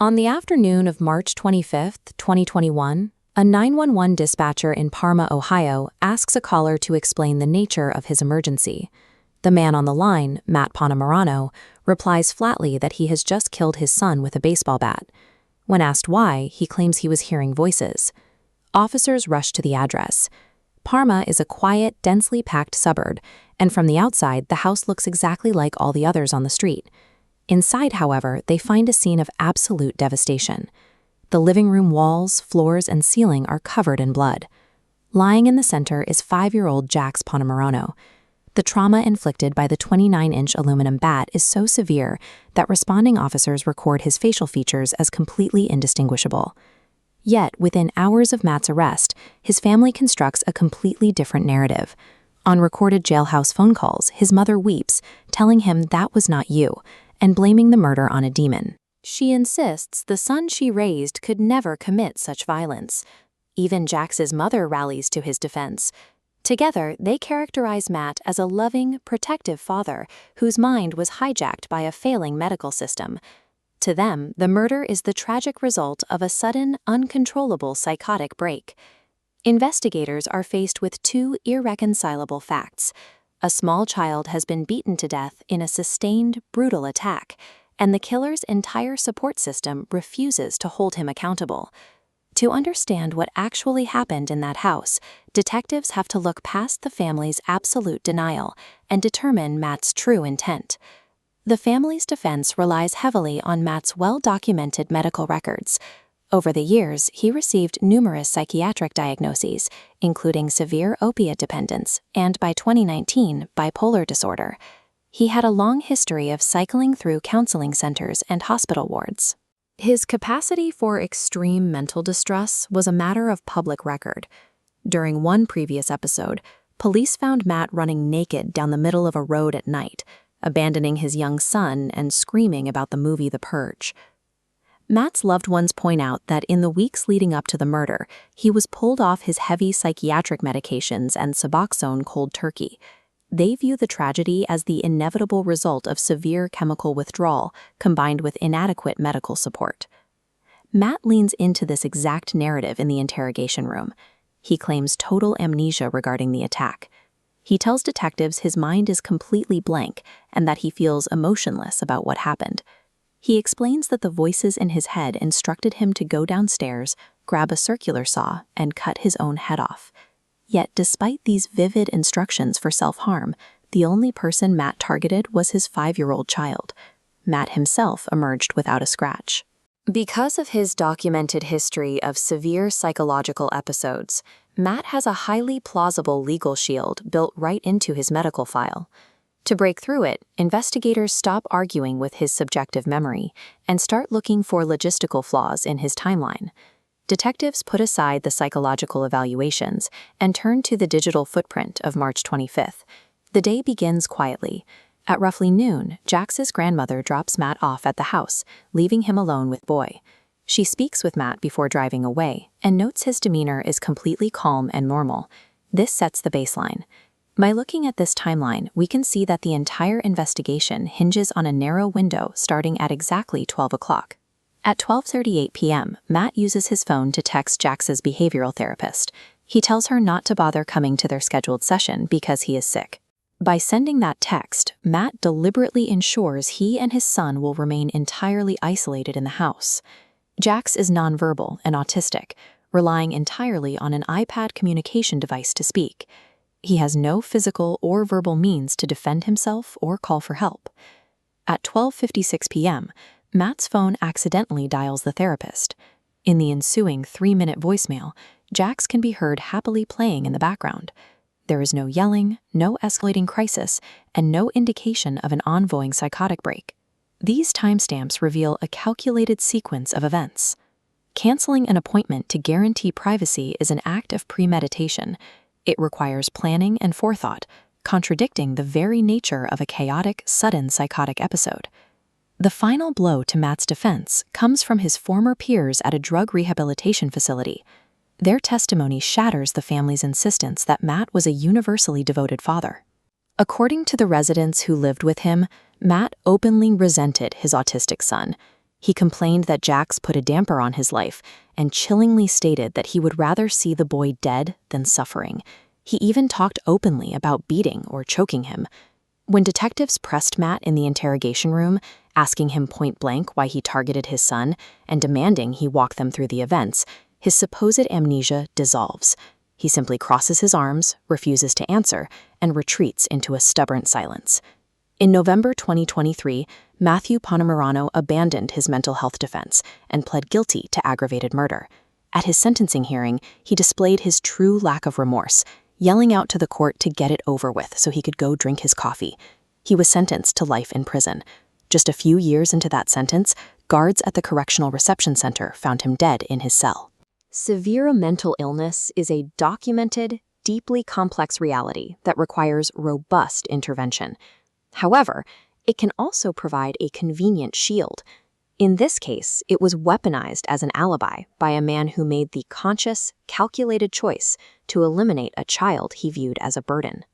On the afternoon of March 25, 2021, a 911 dispatcher in Parma, Ohio, asks a caller to explain the nature of his emergency. The man on the line, Matt Ponamarano, replies flatly that he has just killed his son with a baseball bat. When asked why, he claims he was hearing voices. Officers rush to the address. Parma is a quiet, densely packed suburb, and from the outside, the house looks exactly like all the others on the street. Inside, however, they find a scene of absolute devastation. The living room walls, floors, and ceiling are covered in blood. Lying in the center is 5-year-old Jax Ponamarano. The trauma inflicted by the 29-inch aluminum bat is so severe that responding officers record his facial features as completely indistinguishable. Yet, within hours of Matt's arrest, his family constructs a completely different narrative. On recorded jailhouse phone calls, his mother weeps, telling him that was not you, and blaming the murder on a demon. She insists the son she raised could never commit such violence. Even Jax's mother rallies to his defense. Together, they characterize Matt as a loving, protective father whose mind was hijacked by a failing medical system. To them, the murder is the tragic result of a sudden, uncontrollable psychotic break. Investigators are faced with two irreconcilable facts. A small child has been beaten to death in a sustained, brutal attack, and the killer's entire support system refuses to hold him accountable. To understand what actually happened in that house, detectives have to look past the family's absolute denial and determine Matt's true intent. The family's defense relies heavily on Matt's well-documented medical records. Over the years, he received numerous psychiatric diagnoses, including severe opiate dependence and, by 2019, bipolar disorder. He had a long history of cycling through counseling centers and hospital wards. His capacity for extreme mental distress was a matter of public record. During one previous episode, police found Matt running naked down the middle of a road at night, abandoning his young son and screaming about the movie The Purge. Matt's loved ones point out that in the weeks leading up to the murder, he was pulled off his heavy psychiatric medications and Suboxone cold turkey. They view the tragedy as the inevitable result of severe chemical withdrawal combined with inadequate medical support. Matt leans into this exact narrative in the interrogation room. He claims total amnesia regarding the attack. He tells detectives his mind is completely blank and that he feels emotionless about what happened. He explains that the voices in his head instructed him to go downstairs, grab a circular saw, and cut his own head off. Yet, despite these vivid instructions for self-harm, the only person Matt targeted was his 5-year-old child. Matt himself emerged without a scratch. Because of his documented history of severe psychological episodes, Matt has a highly plausible legal shield built right into his medical file. To break through it, investigators stop arguing with his subjective memory and start looking for logistical flaws in his timeline. Detectives put aside the psychological evaluations and turn to the digital footprint of March 25th. The day begins quietly. At roughly noon, Jax's grandmother drops Matt off at the house, leaving him alone with Boy. She speaks with Matt before driving away and notes his demeanor is completely calm and normal. This sets the baseline. By looking at this timeline, we can see that the entire investigation hinges on a narrow window starting at exactly 12 o'clock. At 12:38 p.m., Matt uses his phone to text Jax's behavioral therapist. He tells her not to bother coming to their scheduled session because he is sick. By sending that text, Matt deliberately ensures he and his son will remain entirely isolated in the house. Jax is nonverbal and autistic, relying entirely on an iPad communication device to speak. He has no physical or verbal means to defend himself or call for help. At 12:56 p.m., Matt's phone accidentally dials the therapist. In the ensuing 3-minute voicemail, Jax can be heard happily playing in the background. There is no yelling, no escalating crisis, and no indication of an ongoing psychotic break. These timestamps reveal a calculated sequence of events. Canceling an appointment to guarantee privacy is an act of premeditation. It requires planning and forethought, contradicting the very nature of a chaotic, sudden psychotic episode. The final blow to Matt's defense comes from his former peers at a drug rehabilitation facility. Their testimony shatters the family's insistence that Matt was a universally devoted father. According to the residents who lived with him, Matt openly resented his autistic son. He complained that Jax put a damper on his life and chillingly stated that he would rather see the boy dead than suffering. He even talked openly about beating or choking him. When detectives pressed Matt in the interrogation room, asking him point-blank why he targeted his son and demanding he walk them through the events, his supposed amnesia dissolves. He simply crosses his arms, refuses to answer, and retreats into a stubborn silence. In November 2023, Matthew Ponamarano abandoned his mental health defense and pled guilty to aggravated murder. At his sentencing hearing, he displayed his true lack of remorse, yelling out to the court to get it over with so he could go drink his coffee. He was sentenced to life in prison. Just a few years into that sentence, guards at the Correctional Reception Center found him dead in his cell. Severe mental illness is a documented, deeply complex reality that requires robust intervention. However, it can also provide a convenient shield. In this case, it was weaponized as an alibi by a man who made the conscious, calculated choice to eliminate a child he viewed as a burden.